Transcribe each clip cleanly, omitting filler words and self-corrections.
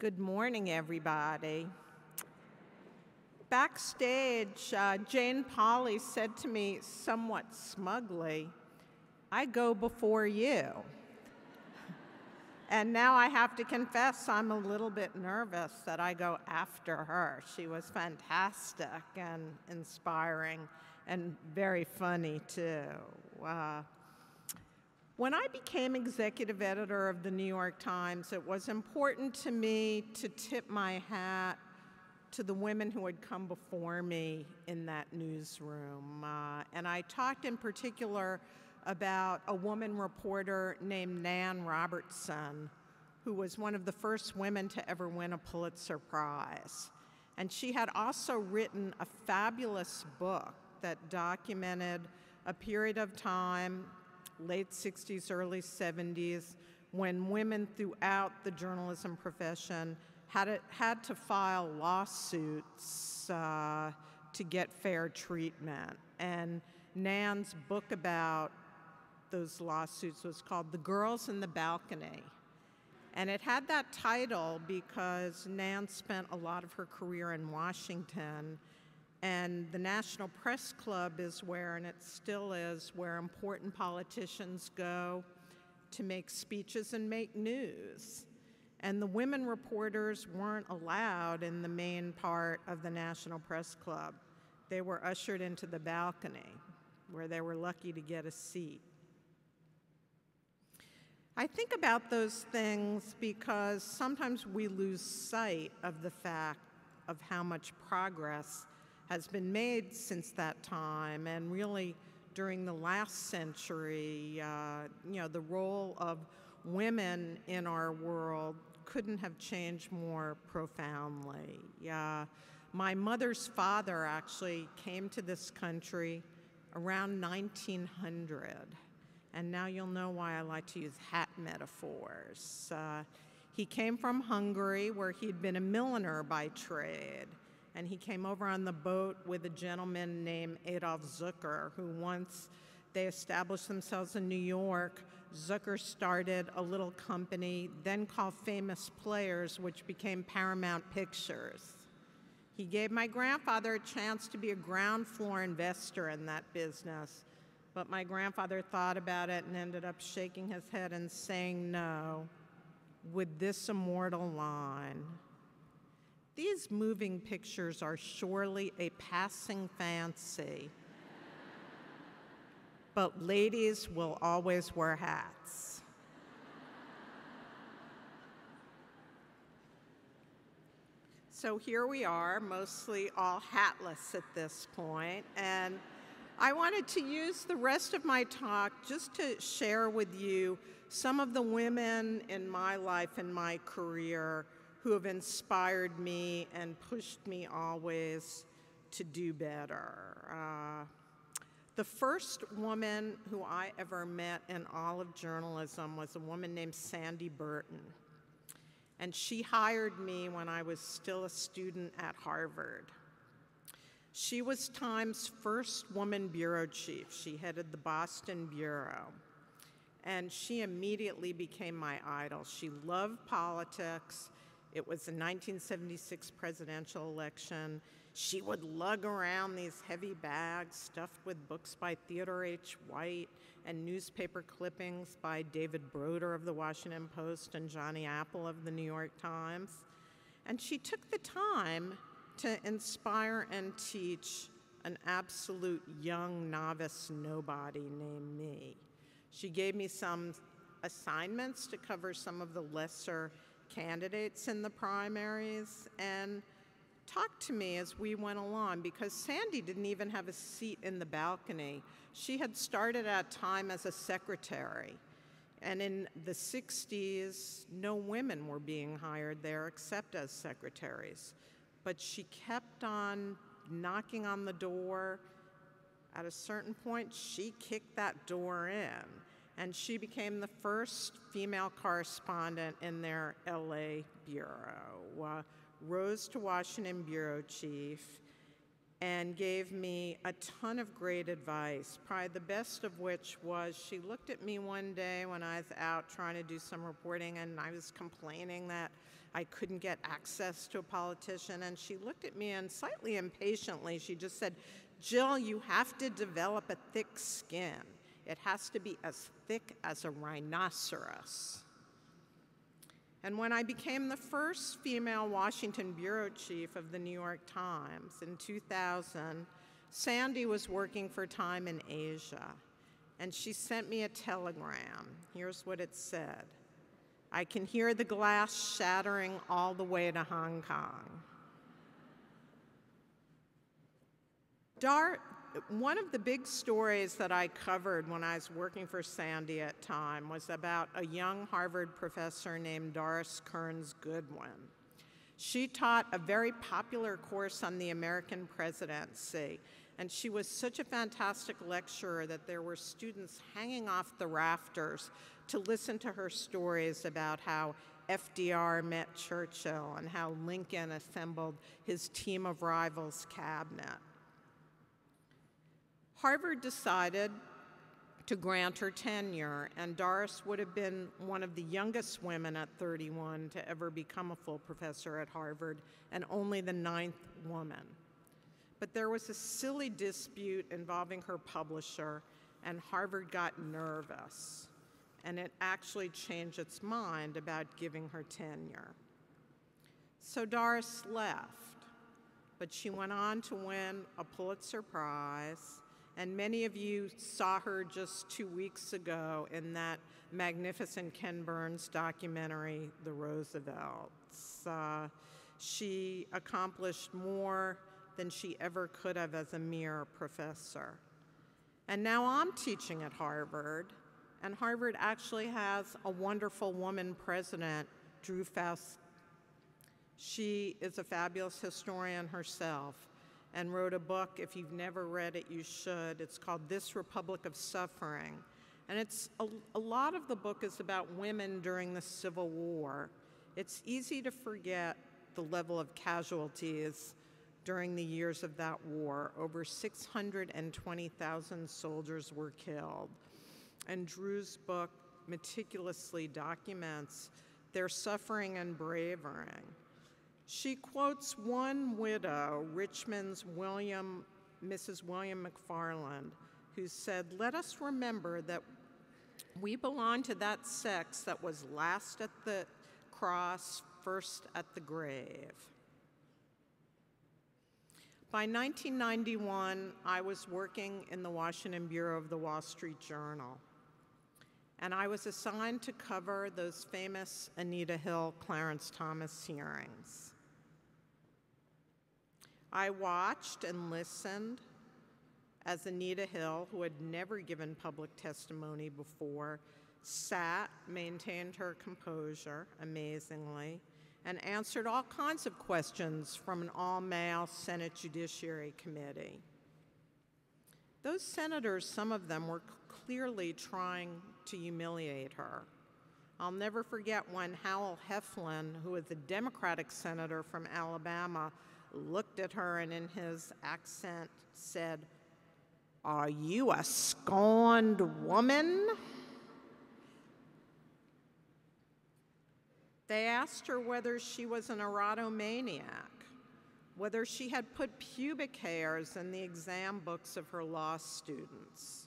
Good morning, everybody. Backstage, Jane Polly said to me somewhat smugly, "I go before you." And now I have to confess I'm a little bit nervous that I go after her. She was fantastic and inspiring and very funny too. When I became executive editor of the New York Times, it was important to me to tip my hat to the women who had come before me in that newsroom. And I talked in particular about a woman reporter named Nan Robertson, who was one of the first women to ever win a Pulitzer Prize. And she had also written a fabulous book that documented a period of time, late 60s, early 70s, when women throughout the journalism profession had to file lawsuits to get fair treatment. And Nan's book about those lawsuits was called The Girls in the Balcony. And it had that title because Nan spent a lot of her career in Washington, and the National Press Club is where, and it still is, where important politicians go to make speeches and make news. And the women reporters weren't allowed in the main part of the National Press Club. They were ushered into the balcony, where they were lucky to get a seat. I think about those things because sometimes we lose sight of the fact of how much progress has been made since that time, and really during the last century, the role of women in our world couldn't have changed more profoundly. My mother's father actually came to this country around 1900, and now you'll know why I like to use hat metaphors. He came from Hungary, where he'd been a milliner by trade. And he came over on the boat with a gentleman named Adolf Zucker, who once they established themselves in New York, Zucker started a little company, then called Famous Players, which became Paramount Pictures. He gave my grandfather a chance to be a ground floor investor in that business, but my grandfather thought about it and ended up shaking his head and saying no, with this immortal line: "These moving pictures are surely a passing fancy, but ladies will always wear hats." So here we are, mostly all hatless at this point, and I wanted to use the rest of my talk just to share with you some of the women in my life and my career who have inspired me and pushed me always to do better. The first woman who I ever met in all of journalism was a woman named Sandy Burton. And she hired me when I was still a student at Harvard. She was Time's first woman bureau chief. She headed the Boston bureau. And she immediately became my idol. She loved politics. It was the 1976 presidential election. She would lug around these heavy bags stuffed with books by Theodore H. White and newspaper clippings by David Broder of the Washington Post and Johnny Apple of the New York Times. And she took the time to inspire and teach an absolute young novice nobody named me. She gave me some assignments to cover some of the lesser candidates in the primaries and talked to me as we went along, because Sandy didn't even have a seat in the balcony. She had started at Time as a secretary, and in the 60s, no women were being hired there except as secretaries. But she kept on knocking on the door. At a certain point, she kicked that door in, and she became the first female correspondent in their LA bureau, rose to Washington bureau chief, and gave me a ton of great advice, probably the best of which was she looked at me one day when I was out trying to do some reporting and I was complaining that I couldn't get access to a politician, and she looked at me and slightly impatiently, she just said, "Jill, you have to develop a thick skin. It has to be as thick as a rhinoceros." And when I became the first female Washington bureau chief of the New York Times in 2000, Sandy was working for Time in Asia, and she sent me a telegram. Here's what it said. "I can hear the glass shattering all the way to Hong Kong." One of the big stories that I covered when I was working for Sandy at Time was about a young Harvard professor named Doris Kearns Goodwin. She taught a very popular course on the American presidency, and she was such a fantastic lecturer that there were students hanging off the rafters to listen to her stories about how FDR met Churchill and how Lincoln assembled his team of rivals cabinet. Harvard decided to grant her tenure, and Doris would have been one of the youngest women at 31 to ever become a full professor at Harvard, and only the 9th woman. But there was a silly dispute involving her publisher, and Harvard got nervous, and it actually changed its mind about giving her tenure. So Doris left, but she went on to win a Pulitzer Prize, and many of you saw her just 2 weeks ago in that magnificent Ken Burns documentary, The Roosevelts. She accomplished more than she ever could have as a mere professor. And now I'm teaching at Harvard, and Harvard actually has a wonderful woman president, Drew Faust. She is a fabulous historian herself, and wrote a book. If you've never read it, you should. It's called This Republic of Suffering. And a lot of the book is about women during the Civil War. It's easy to forget the level of casualties during the years of that war. Over 620,000 soldiers were killed. And Drew's book meticulously documents their suffering and bravery. She quotes one widow, Richmond's Mrs. William McFarland, who said, "Let us remember that we belong to that sex that was last at the cross, first at the grave." By 1991, I was working in the Washington Bureau of the Wall Street Journal, and I was assigned to cover those famous Anita Hill, Clarence Thomas hearings. I watched and listened as Anita Hill, who had never given public testimony before, sat, maintained her composure, amazingly, and answered all kinds of questions from an all-male Senate Judiciary Committee. Those senators, some of them, were clearly trying to humiliate her. I'll never forget when Howell Heflin, who was a Democratic senator from Alabama, looked at her and in his accent said, "Are you a scorned woman?" They asked her whether she was an erotomaniac, whether she had put pubic hairs in the exam books of her law students.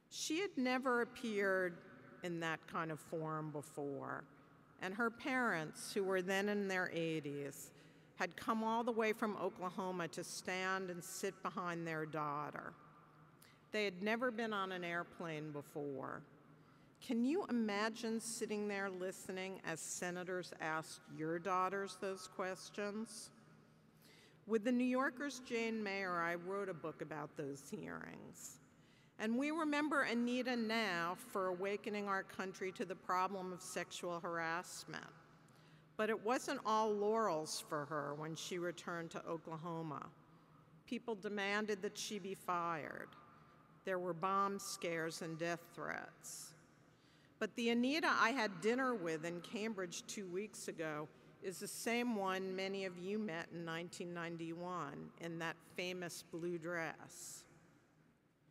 She had never appeared in that kind of forum before, and her parents, who were then in their 80s, had come all the way from Oklahoma to stand and sit behind their daughter. They had never been on an airplane before. Can you imagine sitting there listening as senators asked your daughters those questions? With the New Yorker's Jane Mayer, I wrote a book about those hearings. And we remember Anita now for awakening our country to the problem of sexual harassment. But it wasn't all laurels for her when she returned to Oklahoma. People demanded that she be fired. There were bomb scares and death threats. But the Anita I had dinner with in Cambridge 2 weeks ago is the same one many of you met in 1991 in that famous blue dress.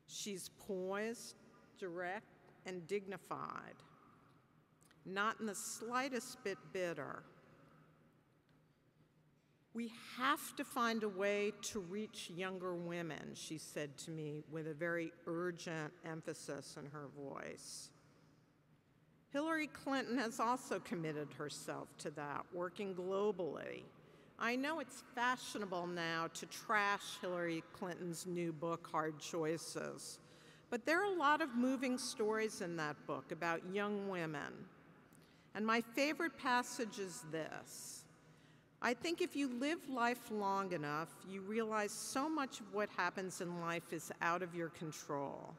She's poised, direct, and dignified, not in the slightest bit bitter. "We have to find a way to reach younger women," she said to me with a very urgent emphasis in her voice. Hillary Clinton has also committed herself to that, working globally. I know it's fashionable now to trash Hillary Clinton's new book, Hard Choices, but there are a lot of moving stories in that book about young women. And my favorite passage is this: "I think if you live life long enough, you realize so much of what happens in life is out of your control.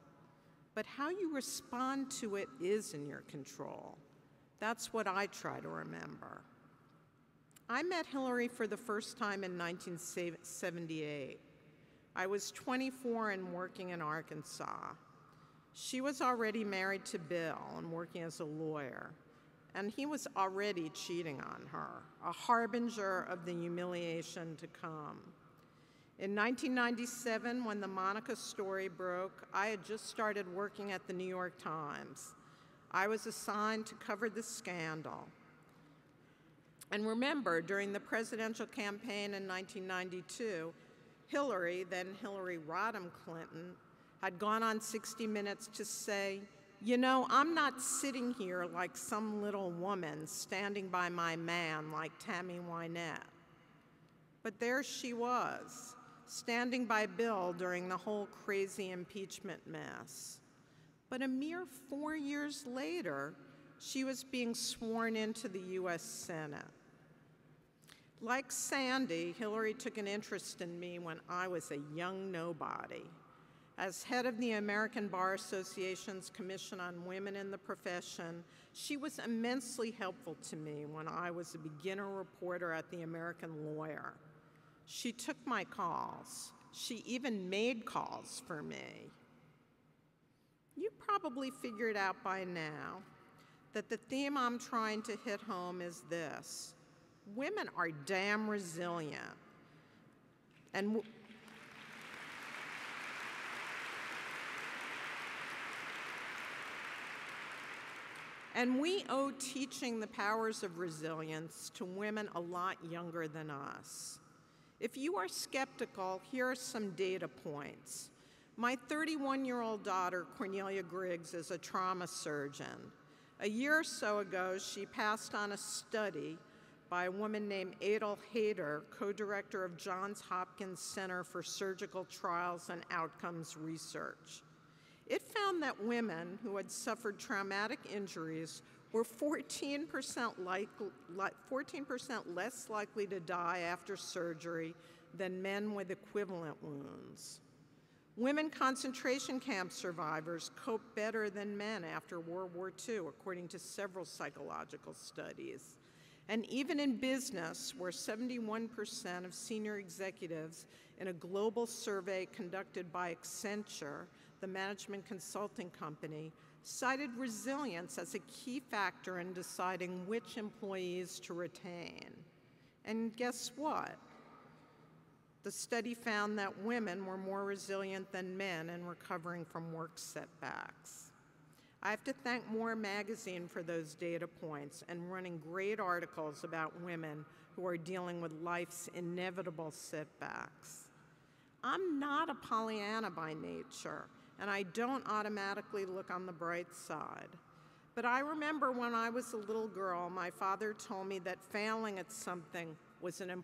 But how you respond to it is in your control." That's what I try to remember. I met Hillary for the first time in 1978. I was 24 and working in Arkansas. She was already married to Bill and working as a lawyer, and he was already cheating on her, a harbinger of the humiliation to come. In 1997, when the Monica story broke, I had just started working at the New York Times. I was assigned to cover the scandal. And remember, during the presidential campaign in 1992, Hillary, then Hillary Rodham Clinton, had gone on 60 Minutes to say, "You know, I'm not sitting here like some little woman standing by my man like Tammy Wynette." But there she was, standing by Bill during the whole crazy impeachment mess. But a mere 4 years later, she was being sworn into the U.S. Senate. Like Sandy, Hillary took an interest in me when I was a young nobody. As head of the American Bar Association's Commission on Women in the Profession, she was immensely helpful to me when I was a beginner reporter at the American Lawyer. She took my calls. She even made calls for me. You probably figured out by now that the theme I'm trying to hit home is this: women are damn resilient. And we owe teaching the powers of resilience to women a lot younger than us. If you are skeptical, here are some data points. My 31-year-old daughter, Cornelia Griggs, is a trauma surgeon. A year or so ago, she passed on a study by a woman named Adel Hayter, co-director of Johns Hopkins Center for Surgical Trials and Outcomes Research. It found that women who had suffered traumatic injuries were 14% less likely to die after surgery than men with equivalent wounds. Women concentration camp survivors cope better than men after World War II, according to several psychological studies. And even in business, where 71% of senior executives in a global survey conducted by Accenture, the management consulting company, cited resilience as a key factor in deciding which employees to retain. And guess what? The study found that women were more resilient than men in recovering from work setbacks. I have to thank More Magazine for those data points and running great articles about women who are dealing with life's inevitable setbacks. I'm not a Pollyanna by nature, and I don't automatically look on the bright side. But I remember when I was a little girl, my father told me that failing at something was an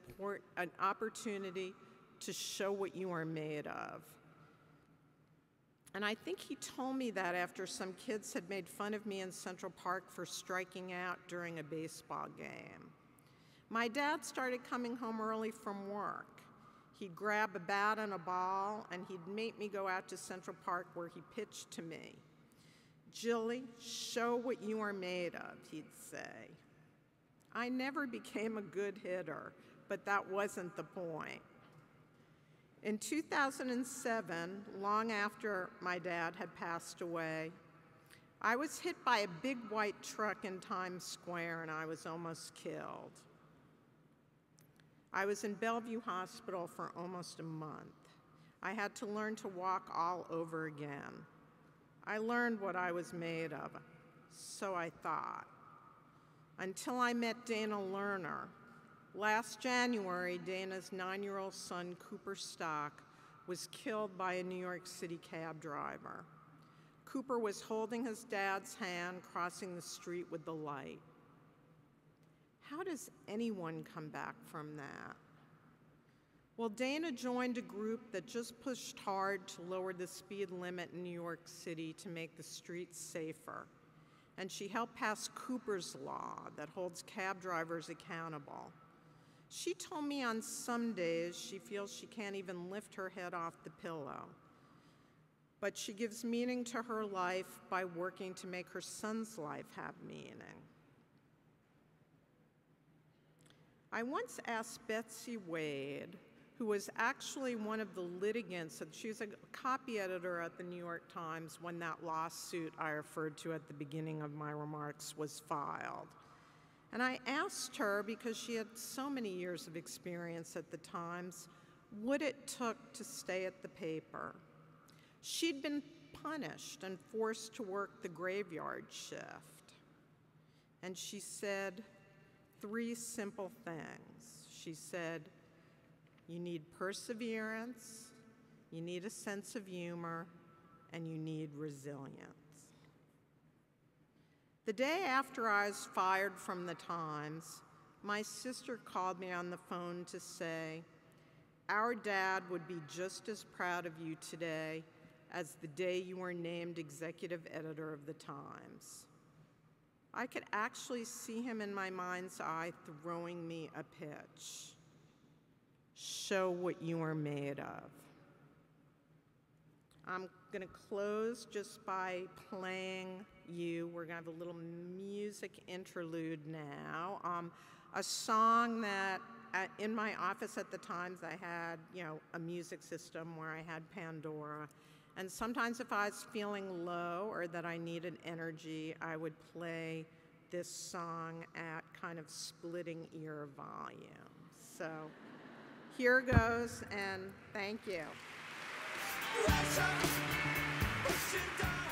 opportunity to show what you are made of. And I think he told me that after some kids had made fun of me in Central Park for striking out during a baseball game. My dad started coming home early from work. He'd grab a bat and a ball, and he'd make me go out to Central Park where he pitched to me. "Jilly, show what you are made of," he'd say. I never became a good hitter, but that wasn't the point. In 2007, long after my dad had passed away, I was hit by a big white truck in Times Square and I was almost killed. I was in Bellevue Hospital for almost a month. I had to learn to walk all over again. I learned what I was made of, so I thought. Until I met Dana Lerner. Last January, Dana's 9-year-old son, Cooper Stock, was killed by a New York City cab driver. Cooper was holding his dad's hand, crossing the street with the light. How does anyone come back from that? Well, Dana joined a group that just pushed hard to lower the speed limit in New York City to make the streets safer. And she helped pass Cooper's Law that holds cab drivers accountable. She told me on some days she feels she can't even lift her head off the pillow. But she gives meaning to her life by working to make her son's life have meaning. I once asked Betsy Wade, who was actually one of the litigants, she was a copy editor at the New York Times when that lawsuit I referred to at the beginning of my remarks was filed. And I asked her, because she had so many years of experience at the Times, what it took to stay at the paper. She'd been punished and forced to work the graveyard shift. And she said 3 simple things. She said, you need perseverance, you need a sense of humor, and you need resilience. The day after I was fired from the Times, my sister called me on the phone to say, our dad would be just as proud of you today as the day you were named executive editor of the Times. I could actually see him in my mind's eye throwing me a pitch. Show what you are made of. I'm gonna close just by playing you. We're gonna have a little music interlude now. A song that in my office at the Times I had, a music system where I had Pandora. And sometimes if I was feeling low or that I needed energy, I would play this song at kind of splitting ear volume. So here goes, and thank you. Russia, pushing down.